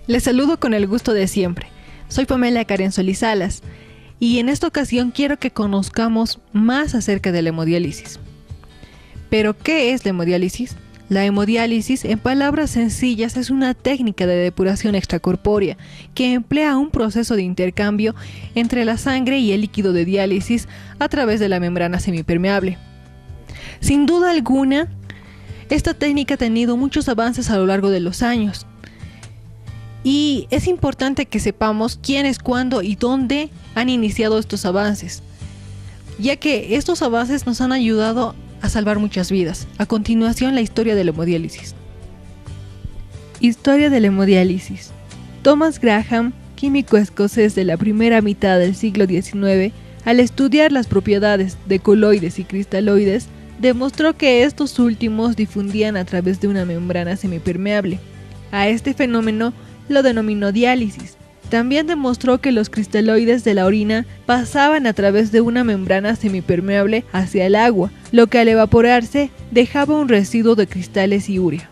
Les saludo con el gusto de siempre. Soy Pamela Karen Solizalas y en esta ocasión quiero que conozcamos más acerca de la hemodiálisis. ¿Pero qué es la hemodiálisis? La hemodiálisis, en palabras sencillas, es una técnica de depuración extracorpórea que emplea un proceso de intercambio entre la sangre y el líquido de diálisis a través de la membrana semipermeable. Sin duda alguna, esta técnica ha tenido muchos avances a lo largo de los años. Y es importante que sepamos quiénes, cuándo y dónde han iniciado estos avances, ya que estos avances nos han ayudado a salvar muchas vidas. A continuación, la historia de la hemodiálisis. Historia de la hemodiálisis. Thomas Graham, químico escocés de la primera mitad del siglo XIX, al estudiar las propiedades de coloides y cristaloides, demostró que estos últimos difundían a través de una membrana semipermeable. A este fenómeno lo denominó diálisis. También demostró que los cristaloides de la orina pasaban a través de una membrana semipermeable hacia el agua, lo que al evaporarse dejaba un residuo de cristales y urea.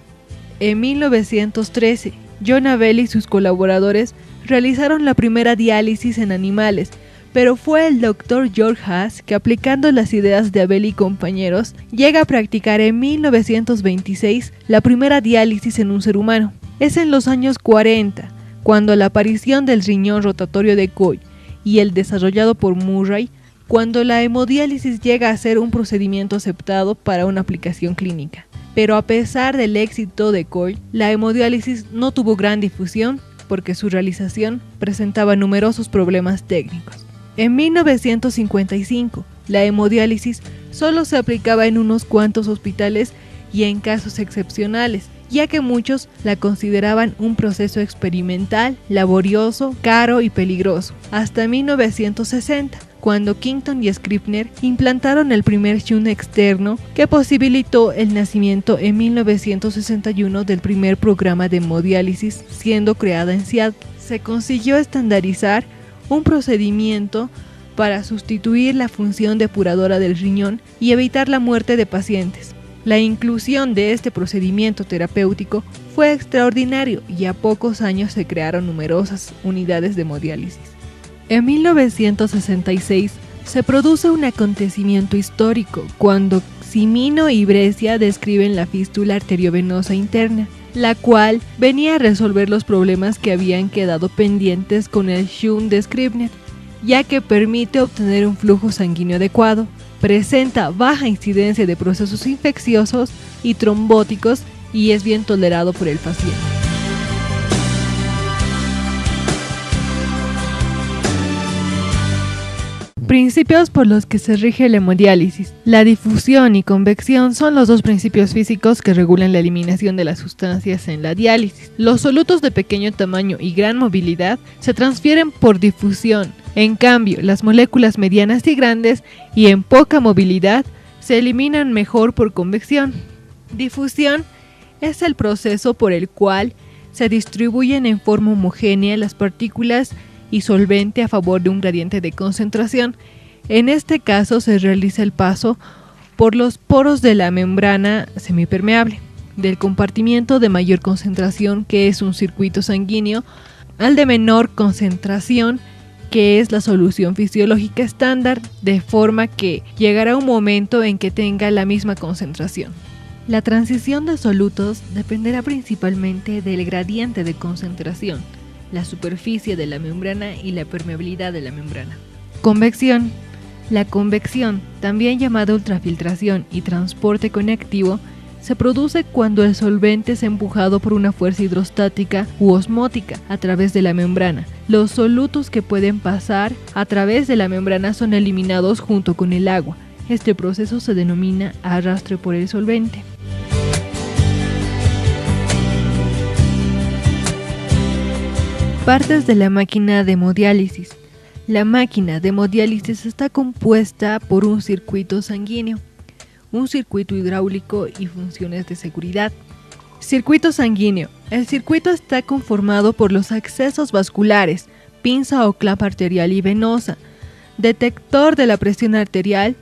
En 1913, John Abel y sus colaboradores realizaron la primera diálisis en animales, pero fue el Dr. George Haas que, aplicando las ideas de Abel y compañeros, llega a practicar en 1926 la primera diálisis en un ser humano. Es en los años 40, cuando la aparición del riñón rotatorio de Coy y el desarrollado por Murray, cuando la hemodiálisis llega a ser un procedimiento aceptado para una aplicación clínica. Pero a pesar del éxito de Coy, la hemodiálisis no tuvo gran difusión porque su realización presentaba numerosos problemas técnicos. En 1955, la hemodiálisis solo se aplicaba en unos cuantos hospitales y en casos excepcionales, ya que muchos la consideraban un proceso experimental, laborioso, caro y peligroso, hasta 1960, cuando Kington y Scribner implantaron el primer shunt externo que posibilitó el nacimiento en 1961 del primer programa de hemodiálisis siendo creada en Seattle. Se consiguió estandarizar un procedimiento para sustituir la función depuradora del riñón y evitar la muerte de pacientes. La inclusión de este procedimiento terapéutico fue extraordinario y a pocos años se crearon numerosas unidades de hemodiálisis. En 1966 se produce un acontecimiento histórico cuando Cimino y Brescia describen la fístula arteriovenosa interna, la cual venía a resolver los problemas que habían quedado pendientes con el shunt de Scribner, ya que permite obtener un flujo sanguíneo adecuado. Presenta baja incidencia de procesos infecciosos y trombóticos y es bien tolerado por el paciente. Principios por los que se rige la hemodiálisis. La difusión y convección son los dos principios físicos que regulan la eliminación de las sustancias en la diálisis. Los solutos de pequeño tamaño y gran movilidad se transfieren por difusión. En cambio, las moléculas medianas y grandes y en poca movilidad se eliminan mejor por convección. Difusión es el proceso por el cual se distribuyen en forma homogénea las partículas y solvente a favor de un gradiente de concentración. En este caso se realiza el paso por los poros de la membrana semipermeable, del compartimiento de mayor concentración, que es un circuito sanguíneo, al de menor concentración, que es la solución fisiológica estándar, de forma que llegará un momento en que tenga la misma concentración. La transición de solutos dependerá principalmente del gradiente de concentración, la superficie de la membrana y la permeabilidad de la membrana. Convección. La convección, también llamada ultrafiltración y transporte conectivo, se produce cuando el solvente es empujado por una fuerza hidrostática u osmótica a través de la membrana. Los solutos que pueden pasar a través de la membrana son eliminados junto con el agua. Este proceso se denomina arrastre por el solvente. Partes de la máquina de hemodiálisis. La máquina de hemodiálisis está compuesta por un circuito sanguíneo, un circuito hidráulico y funciones de seguridad. Circuito sanguíneo. El circuito está conformado por los accesos vasculares, pinza o clava arterial y venosa, detector de la presión arterial,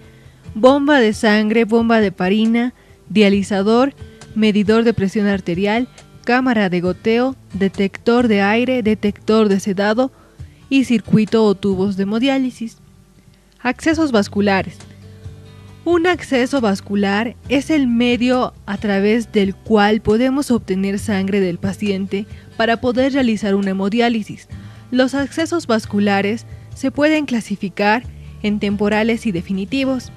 bomba de sangre, bomba de parina, dializador, medidor de presión arterial, cámara de goteo, detector de aire, detector de sedado y circuito o tubos de hemodiálisis. Accesos vasculares. Un acceso vascular es el medio a través del cual podemos obtener sangre del paciente para poder realizar una hemodiálisis. Los accesos vasculares se pueden clasificar en temporales y definitivos.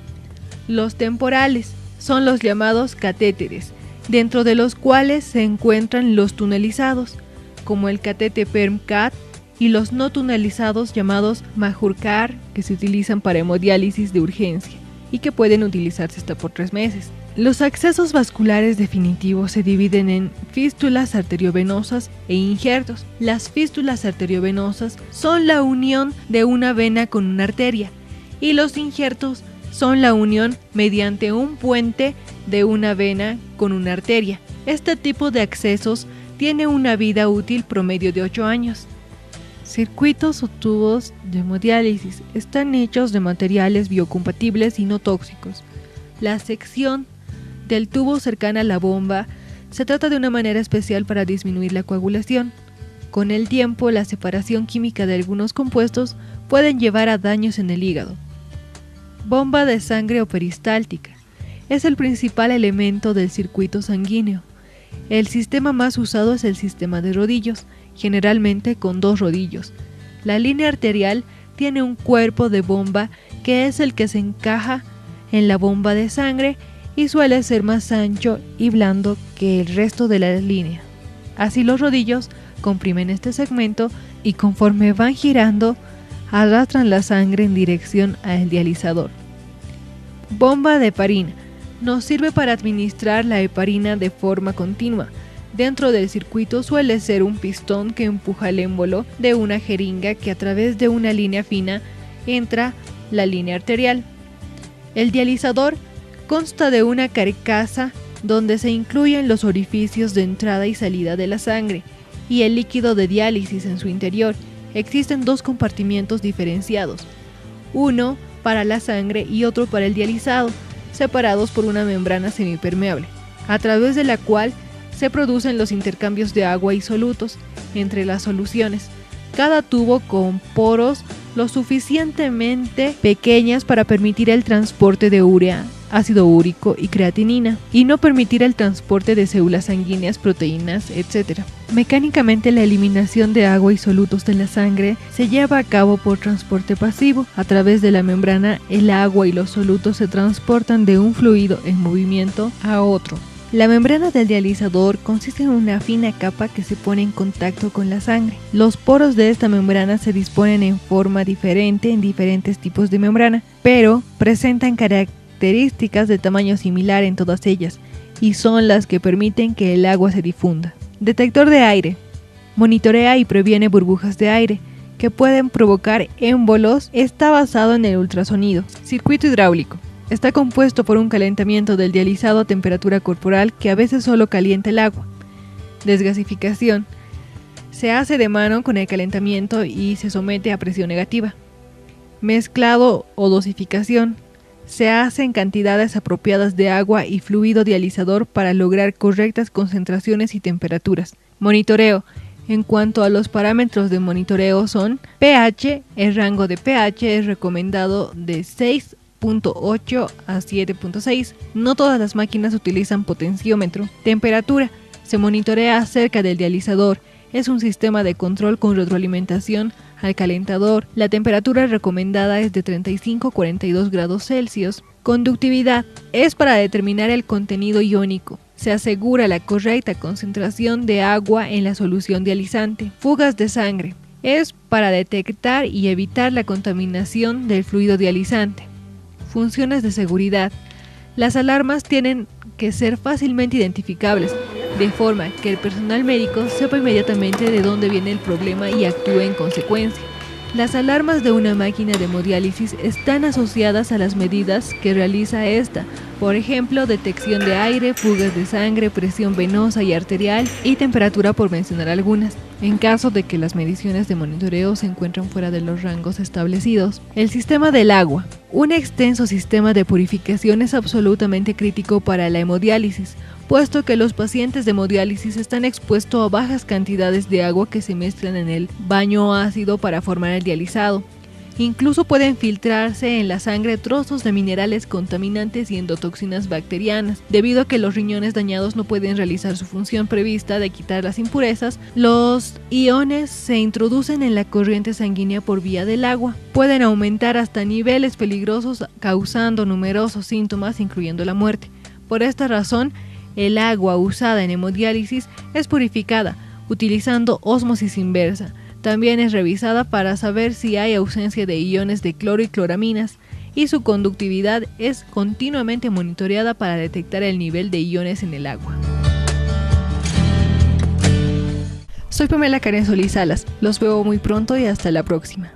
Los temporales son los llamados catéteres, dentro de los cuales se encuentran los tunelizados, como el catete PERM-CAT, y los no tunelizados llamados Majorcar, que se utilizan para hemodiálisis de urgencia y que pueden utilizarse hasta por 3 meses. Los accesos vasculares definitivos se dividen en fístulas arteriovenosas e injertos. Las fístulas arteriovenosas son la unión de una vena con una arteria y los injertos son la unión mediante un puente de una vena con una arteria. Este tipo de accesos tiene una vida útil promedio de 8 años. Circuitos o tubos de hemodiálisis están hechos de materiales biocompatibles y no tóxicos. La sección del tubo cercana a la bomba se trata de una manera especial para disminuir la coagulación. Con el tiempo, la separación química de algunos compuestos pueden llevar a daños en el hígado. Bomba de sangre o peristáltica. Es el principal elemento del circuito sanguíneo. El sistema más usado es el sistema de rodillos, generalmente con 2 rodillos. La línea arterial tiene un cuerpo de bomba que es el que se encaja en la bomba de sangre y suele ser más ancho y blando que el resto de la línea. Así los rodillos comprimen este segmento y conforme van girando, arrastran la sangre en dirección al dializador. Bomba de heparina. Nos sirve para administrar la heparina de forma continua. Dentro del circuito suele ser un pistón que empuja el émbolo de una jeringa que a través de una línea fina entra la línea arterial. El dializador consta de una carcasa donde se incluyen los orificios de entrada y salida de la sangre y el líquido de diálisis en su interior. Existen 2 compartimientos diferenciados, uno para la sangre y otro para el dializado, separados por una membrana semipermeable, a través de la cual se producen los intercambios de agua y solutos entre las soluciones. Cada tubo con poros lo suficientemente pequeñas para permitir el transporte de urea, ácido úrico y creatinina, y no permitir el transporte de células sanguíneas, proteínas, etc. Mecánicamente, la eliminación de agua y solutos de la sangre se lleva a cabo por transporte pasivo. A través de la membrana, el agua y los solutos se transportan de un fluido en movimiento a otro. La membrana del dializador consiste en una fina capa que se pone en contacto con la sangre. Los poros de esta membrana se disponen en forma diferente en diferentes tipos de membrana, pero presentan características de tamaño similar en todas ellas y son las que permiten que el agua se difunda. Detector de aire. Monitorea y previene burbujas de aire que pueden provocar émbolos. Está basado en el ultrasonido. Circuito hidráulico. Está compuesto por un calentamiento del dializado a temperatura corporal que a veces solo calienta el agua. Desgasificación. Se hace de mano con el calentamiento y se somete a presión negativa. Mezclado o dosificación. Se hace en cantidades apropiadas de agua y fluido dializador para lograr correctas concentraciones y temperaturas. Monitoreo. En cuanto a los parámetros de monitoreo son pH. El rango de pH es recomendado de 6.8 a 7.6. No todas las máquinas utilizan potenciómetro. Temperatura. Se monitorea cerca del dializador. Es un sistema de control con retroalimentación al calentador. La temperatura recomendada es de 35 a 42 grados Celsius. Conductividad. Es para determinar el contenido iónico. Se asegura la correcta concentración de agua en la solución dializante. Fugas de sangre. Es para detectar y evitar la contaminación del fluido dializante. Funciones de seguridad. Las alarmas tienen que ser fácilmente identificables, de forma que el personal médico sepa inmediatamente de dónde viene el problema y actúe en consecuencia. Las alarmas de una máquina de hemodiálisis están asociadas a las medidas que realiza esta Por ejemplo, detección de aire, fugas de sangre, presión venosa y arterial y temperatura, por mencionar algunas, en caso de que las mediciones de monitoreo se encuentren fuera de los rangos establecidos. El sistema del agua. Un extenso sistema de purificación es absolutamente crítico para la hemodiálisis, puesto que los pacientes de hemodiálisis están expuestos a bajas cantidades de agua que se mezclan en el baño ácido para formar el dializado. Incluso pueden filtrarse en la sangre trozos de minerales contaminantes y endotoxinas bacterianas. Debido a que los riñones dañados no pueden realizar su función prevista de quitar las impurezas, los iones se introducen en la corriente sanguínea por vía del agua. Pueden aumentar hasta niveles peligrosos, causando numerosos síntomas, incluyendo la muerte. Por esta razón, el agua usada en hemodiálisis es purificada, utilizando ósmosis inversa. También es revisada para saber si hay ausencia de iones de cloro y cloraminas, y su conductividad es continuamente monitoreada para detectar el nivel de iones en el agua. Soy Pamela Karen Solís Salas, los veo muy pronto y hasta la próxima.